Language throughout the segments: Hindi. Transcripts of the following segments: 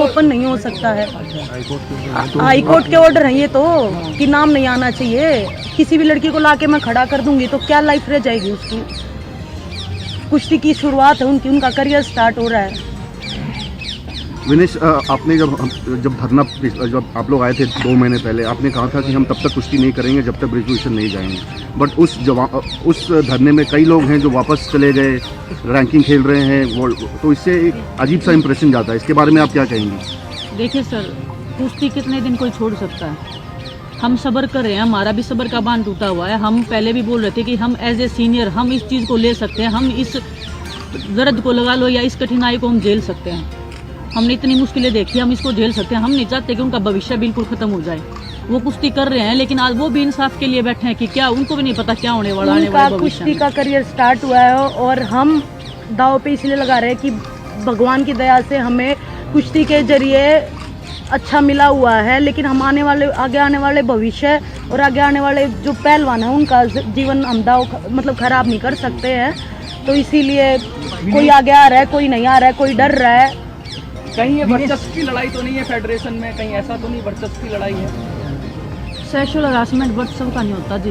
ओपन नहीं हो सकता है। हाई कोर्ट के ऑर्डर है ये तो, कि नाम नहीं आना चाहिए। किसी भी लड़की को लाके मैं खड़ा कर दूंगी तो क्या लाइफ रह जाएगी उसकी। कुश्ती की शुरुआत है उनकी, उनका करियर स्टार्ट हो रहा है। विनेश, आपने जब धरना जब आप लोग आए थे 2 महीने पहले, आपने कहा था कि हम तब तक कुश्ती नहीं करेंगे जब तक ब्रिजभूषण नहीं जाएंगे। बट उस धरने में कई लोग हैं जो वापस चले गए, रैंकिंग खेल रहे हैं, तो इससे एक अजीब सा इंप्रेशन जाता है। इसके बारे में आप क्या कहेंगी? देखिए सर, कुश्ती कितने दिन कोई छोड़ सकता है। हम सब्र कर रहे हैं, हमारा भी सब्र का बांध टूटा हुआ है। हम पहले भी बोल रहे थे कि हम एज ए सीनियर हम इस चीज़ को ले सकते हैं, हम इस दर्द को लगा लो या इस कठिनाई को हम झेल सकते हैं। हमने इतनी मुश्किलें देखी, हम इसको झेल सकते हैं। हम नहीं चाहते कि उनका भविष्य बिल्कुल खत्म हो जाए। वो कुश्ती कर रहे हैं, लेकिन आज वो भी इंसाफ के लिए बैठे हैं कि क्या उनको भी नहीं पता क्या होने वाला है। उनका कुश्ती का करियर स्टार्ट हुआ है और हम दाव पे इसलिए लगा रहे हैं कि भगवान की दया से हमें कुश्ती के जरिए अच्छा मिला हुआ है, लेकिन हम आगे आने वाले भविष्य और आगे आने वाले जो पहलवान है उनका जीवन हम दाव मतलब खराब नहीं कर सकते हैं। तो इसीलिए कोई आगे आ रहा है, कोई नहीं आ रहा है, कोई डर रहा है। कहीं ये वर्चस्व की लड़ाई तो नहीं है फेडरेशन में? कहीं ऐसा तो नहीं वर्चस्व की लड़ाई है? सेक्सुअल हरासमेंट वर्चस्व का नहीं होता जी।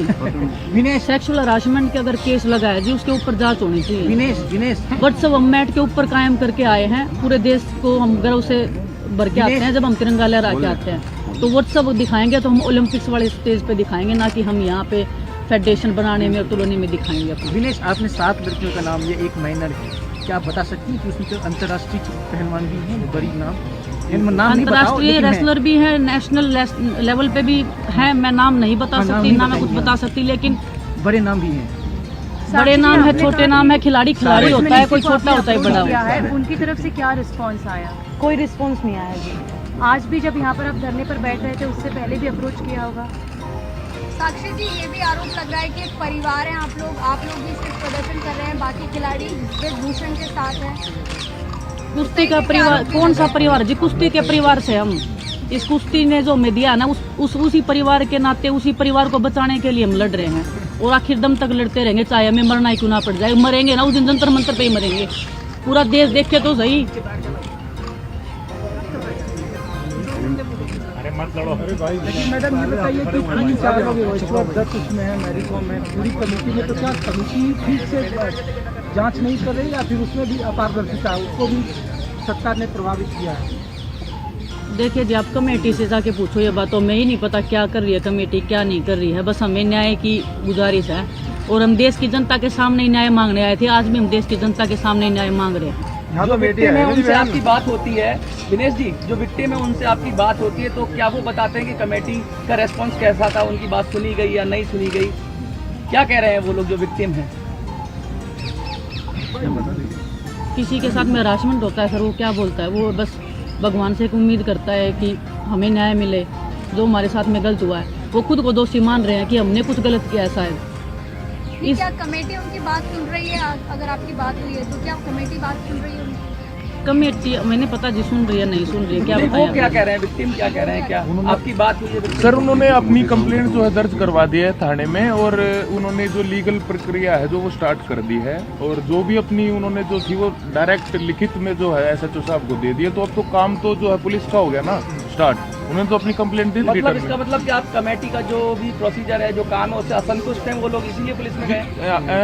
विनेश, सेक्सुअल हरासमेंट के अगर केस लगा है जी, उसके ऊपर जांच होनी चाहिए। विनेश वर्चस्व हम मैट के ऊपर कायम करके आए हैं। पूरे देश को हम गर्व से भर के आते हैं जब हम तिरंगा लहरा के आते हैं। तो वर्चस्व दिखाएंगे तो हम ओलंपिक्स वाले स्टेज पे दिखाएंगे, ना कि हम यहाँ पे फेडरेशन बनाने में और तुलने में दिखाएंगे। विनेश, आपने 7 लड़कियों का नाम, ये एक माइनर है, क्या आप बता सकती हैं कि उसमें जो अंतर्राष्ट्रीय पहलवान भी हैं, बड़ी नाम अंतर्राष्ट्रीय रेसलर भी है, नेशनल लेवल पे भी है। मैं नाम नहीं बता सकती, ना मैं कुछ बता सकती, लेकिन बड़े नाम भी हैं। बड़े नाम है, छोटे नाम है। खिलाड़ी होता है, कोई छोटा होता है, बड़ा होता है। उनकी तरफ से क्या रिस्पांस आया? कोई रिस्पॉन्स नहीं आया जी। आज भी जब यहाँ पर आप धरने पर बैठ रहे थे, उससे पहले भी अप्रोच किया होगा? साक्षी जी, ये भी आरोप लग रहा है कि एक परिवार है आप लोग भी सिर्फ प्रदर्शन कर रहे हैं, बाकी खिलाड़ी ब्रिजभूषण के साथ हैं। कुश्ती का परिवार कौन सा परिवार जी? कुश्ती के परिवार से हम, इस कुश्ती ने जो हमें दिया ना, उसी परिवार के नाते उसी परिवार को बचाने के लिए हम लड़ रहे हैं और आखिर दम तक लड़ते रहेंगे, चाहे हमें मरना ही क्यों ना पड़ जाए। मरेंगे ना उस दिन, जंतर मंतर पे ही मरेंगे। पूरा देश देखे तो सही। लेकिन मैडम ये बताइए कि 3-4 लोग अध्यक्ष उसमें है, मैरिकॉम में, पूरी कमेटी में, तो क्या कमेटी ठीक से जांच नहीं कर रही या फिर उसमें भी अपारदर्शिता है, उसको भी सरकार ने प्रभावित किया है? देखिए जी, आप कमेटी से जाके पूछो ये बात, तो मैं ही नहीं पता क्या कर रही है कमेटी, क्या नहीं कर रही है। बस हमें न्याय की गुजारिश है और हम देश की जनता के सामने न्याय मांगने आए थे। आज भी हम देश की जनता के सामने न्याय मांग रहे हैं। जो विक्टिम है उनसे आपकी बात होती है, विनेश जी, जो विक्टिम है उनसे आपकी बात होती है, तो क्या वो बताते हैं कि कमेटी का रेस्पॉन्स कैसा था, उनकी बात सुनी गई या नहीं सुनी गई? क्या कह रहे हैं वो लोग जो विक्टिम हैं? किसी के साथ में हरासमेंट होता है सर, वो क्या बोलता है? वो बस भगवान से एक उम्मीद करता है कि हमें न्याय मिले। जो हमारे साथ में गलत हुआ है, वो खुद को दोषी मान रहे हैं कि हमने कुछ गलत किया है शायद। क्या कमेटी उनकी बात सुन रही है? अगर आपकी बात हुई है तो क्या कमेटी बात सुन रही है उनकी? कमेटी मैंने पता जी सुन रही है नहीं सुन रही है, क्या वो क्या कह रहे हैं, विक्टिम क्या कह रहे हैं? क्या आपकी बात हुई है? सर, उन्होंने अपनी कंप्लेंट जो है दर्ज करवा दी है थाने में और उन्होंने जो लीगल प्रक्रिया है जो वो स्टार्ट कर दी है और जो भी अपनी उन्होंने जो थी वो डायरेक्ट लिखित में जो है SHO साहब को दे दिया। तो अब तो काम तो जो है पुलिस का हो गया ना स्टार्ट। उन्होंने तो अपनी कंप्लेंट दी। मतलब इसका मतलब कि आप कमेटी का जो भी प्रोसीजर है, जो काम है, उससे असंतुष्ट हैं वो लोग, इसीलिए पुलिस में गए?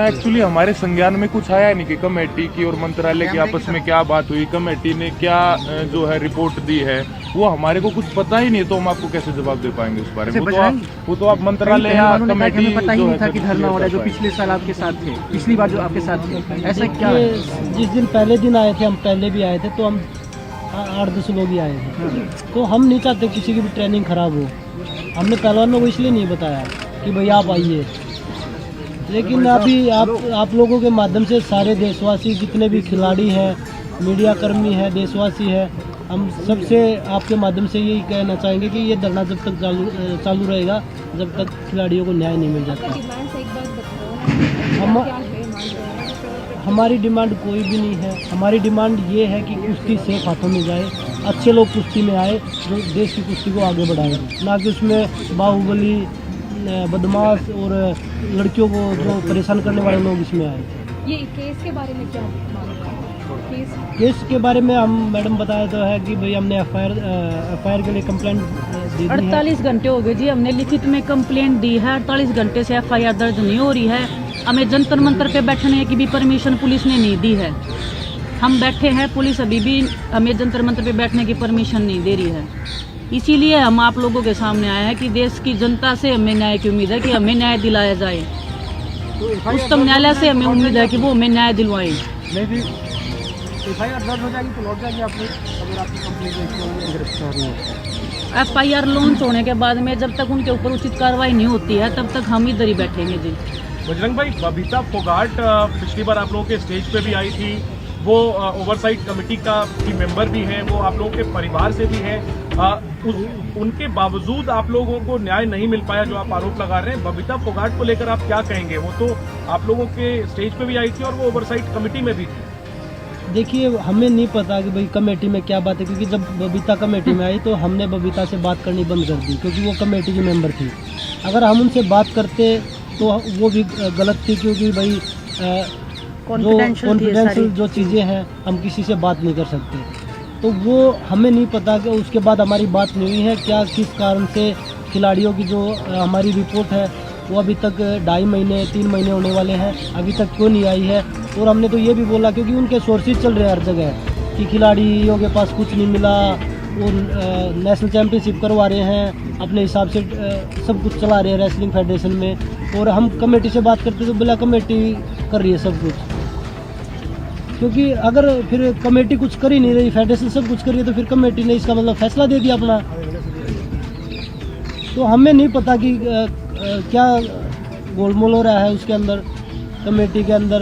एक्चुअली हमारे संज्ञान में कुछ आया नहीं कि कमेटी की और मंत्रालय की आपस में क्या बात हुई, कमेटी ने क्या जो है रिपोर्ट दी है, वो हमारे को कुछ पता ही नहीं। तो हम आपको कैसे जवाब दे पाएंगे उस बारे में? वो तो आप मंत्रालय या कमेटी पता ही नहीं था कि धरना हो रहा है, जो पिछले साल आपके साथ थे, पिछली बार जो आपके साथ थे, ऐसा क्या? जिस दिन पहले दिन आए थे, हम पहले भी आए थे, तो हम 8-10 लोग ही आए थे। तो हम नहीं चाहते किसी की भी ट्रेनिंग खराब हो। हमने पहलवानों को इसलिए नहीं बताया कि भाई आप आइए, लेकिन अभी आप लोगों के माध्यम से सारे देशवासी, जितने भी खिलाड़ी हैं, मीडिया कर्मी है, देशवासी है, हम सबसे आपके माध्यम से यही कहना चाहेंगे कि ये धरना जब तक चालू रहेगा जब तक खिलाड़ियों को न्याय नहीं मिल जाता। हमारी डिमांड कोई भी नहीं है। हमारी डिमांड ये है कि कुश्ती सेफ हाथों में जाए, अच्छे लोग कुश्ती में आए जो देश की कुश्ती को आगे बढ़ाएं, ना कि उसमें बाहुबली, बदमाश और लड़कियों को जो परेशान करने वाले लोग इसमें आए। ये केस के बारे में क्या मानते हैं? केस? केस के बारे में हम मैडम बताया तो है कि भाई हमने एफआईआर के लिए कंप्लेंट दी है। 48 घंटे हो गए जी, हमने लिखित में कंप्लेंट दी है। 48 घंटे से एफआईआर दर्ज नहीं हो रही है। हमें जंतर मंतर पे बैठने की भी परमिशन पुलिस ने नहीं दी है। हम बैठे हैं, पुलिस अभी भी हमें जंतर मंतर पे बैठने की परमिशन नहीं दे रही है। इसीलिए हम आप लोगों के सामने आए हैं कि देश की जनता से हमें न्याय की उम्मीद है कि हमें न्याय दिलाया जाए। उच्चतम न्यायालय से हमें उम्मीद है कि वो हमें न्याय दिलवाए। नहीं जी, एफआईआर दर्ज हो जाएगी तो लौट जाएंगे आप लोग, अगर आपकी कंप्लेंट गिरफ्तार नहीं होता। एफआईआर लॉन्च होने के बाद में जब तक उनके ऊपर उचित कार्रवाई नहीं होती है तब तक हम इधर ही बैठेंगे जी। बजरंग भाई, बबीता फोगाट पिछली बार आप लोगों के स्टेज पे भी आई थी, वो ओवरसाइट कमेटी की मेंबर भी हैं, वो आप लोगों के परिवार से भी हैं। उनके बावजूद आप लोगों को न्याय नहीं मिल पाया जो आप आरोप लगा रहे हैं। बबीता फोगाट को लेकर आप क्या कहेंगे? वो तो आप लोगों के स्टेज पे भी आई थी और वो ओवरसाइट कमेटी में भी थी। देखिए, हमें नहीं पता कि भाई कमेटी में क्या बात है, क्योंकि जब बबीता कमेटी में आई तो हमने बबीता से बात करनी बंद कर दी, क्योंकि वो कमेटी की मेंबर थी। अगर हम उनसे बात करते तो वो भी गलत थी, क्योंकि भाई कॉन्फिडेंशियल जो चीज़ें हैं हम किसी से बात नहीं कर सकते। तो वो हमें नहीं पता कि उसके बाद हमारी बात नहीं हुई है क्या, किस कारण से खिलाड़ियों की जो हमारी रिपोर्ट है वो अभी तक 2.5 महीने 3 महीने होने वाले हैं, अभी तक क्यों नहीं आई है। और हमने तो ये भी बोला, क्योंकि उनके सोर्सेज चल रहे हैं हर जगह कि खिलाड़ियों के पास कुछ नहीं मिला, वो नेशनल चैम्पियनशिप करवा रहे हैं, अपने हिसाब से सब कुछ चला रहे हैं रेसलिंग फेडरेशन में। और हम कमेटी से बात करते तो बोला कमेटी कर रही है सब कुछ, क्योंकि अगर फिर कमेटी कुछ कर ही नहीं रही, फेडरेशन सब कुछ कर रही है, तो फिर कमेटी ने इसका मतलब फैसला दे दिया अपना। तो हमें नहीं पता कि क्या गोलमोल हो रहा है उसके अंदर, कमेटी के अंदर,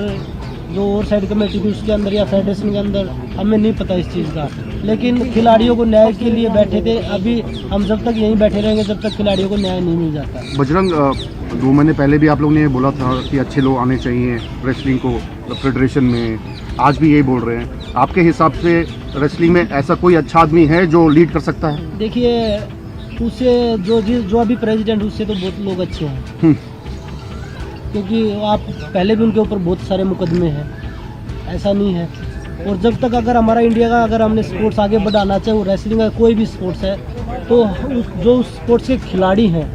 जो ओवरसाइड कमेटी थी उसके अंदर या फेडरेशन के अंदर, हमें नहीं पता इस चीज़ का। लेकिन खिलाड़ियों को न्याय के लिए बैठे थे। अभी हम जब तक यहीं बैठे रहेंगे जब तक खिलाड़ियों को न्याय नहीं मिल जाता। बजरंग, 2 महीने पहले भी आप लोग ने बोला था कि अच्छे लोग आने चाहिए रेसलिंग को फेडरेशन में, आज भी यही बोल रहे हैं। आपके हिसाब से रेसलिंग में ऐसा कोई अच्छा आदमी है जो लीड कर सकता है? देखिए, उससे जो अभी प्रेसिडेंट उससे तो बहुत लोग अच्छे हैं, क्योंकि आप पहले भी उनके ऊपर बहुत सारे मुकदमे हैं, ऐसा नहीं है। और जब तक अगर हमारा इंडिया का अगर हमने स्पोर्ट्स आगे बढ़ाना चाहे, वो रेसलिंग का कोई भी स्पोर्ट्स है, तो जो उस स्पोर्ट्स के खिलाड़ी हैं,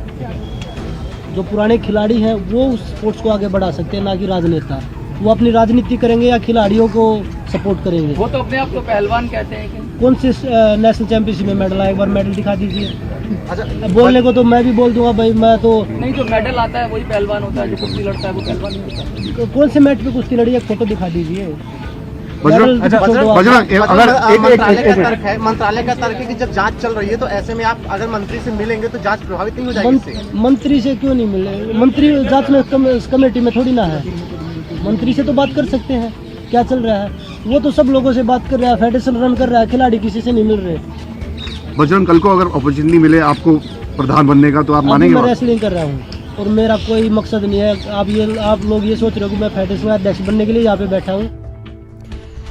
जो पुराने खिलाड़ी हैं, वो उस स्पोर्ट्स को आगे बढ़ा सकते हैं, ना कि राजनेता। वो अपनी राजनीति करेंगे या खिलाड़ियों को सपोर्ट करेंगे। वो तो अपने आप को पहलवान कहते हैं कि कौन से नेशनल चैंपियनशिप में मेडल आया? एक बार मेडल दिखा दीजिए। अच्छा, बोलने को तो मैं भी बोल दूंगा भाई, मैं तो नहीं, जो मेडल आता है वही पहलवान होता है, जो कुश्ती लड़ता है वो पहलवान नहीं होता। तो कौन से मैच पे कुश्ती लड़ी है, फोटो दिखा दीजिए। बजरंग, अगर मंत्रालय का तर्क है कि जब जांच चल रही है तो ऐसे में आप अगर मंत्री से मिलेंगे तो जांच प्रभावित नहीं हो जाएगी। मंत्री से क्यों नहीं मिले? मंत्री जांच में कमेटी में थोड़ी ना है। मंत्री से तो बात कर सकते हैं क्या चल रहा है। वो तो सब लोगों से बात कर रहा है, फेडरेशन रन कर रहा है, खिलाड़ी किसी से नहीं मिल रहे। बजरंग, कल को अगर अपॉर्चुनिटी मिले आपको प्रधान बनने का तो आप मानेंगे? मैं रेसलिंग कर रहा हूँ और मेरा कोई मकसद नहीं है। आप लोग ये सोच रहे हो कि मैं फेडरेशन अध्यक्ष बनने के लिए यहाँ पे बैठा हूँ।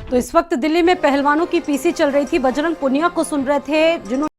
तो इस वक्त दिल्ली में पहलवानों की पीसी चल रही थी। बजरंग पुनिया को सुन रहे थे, जिन्होंने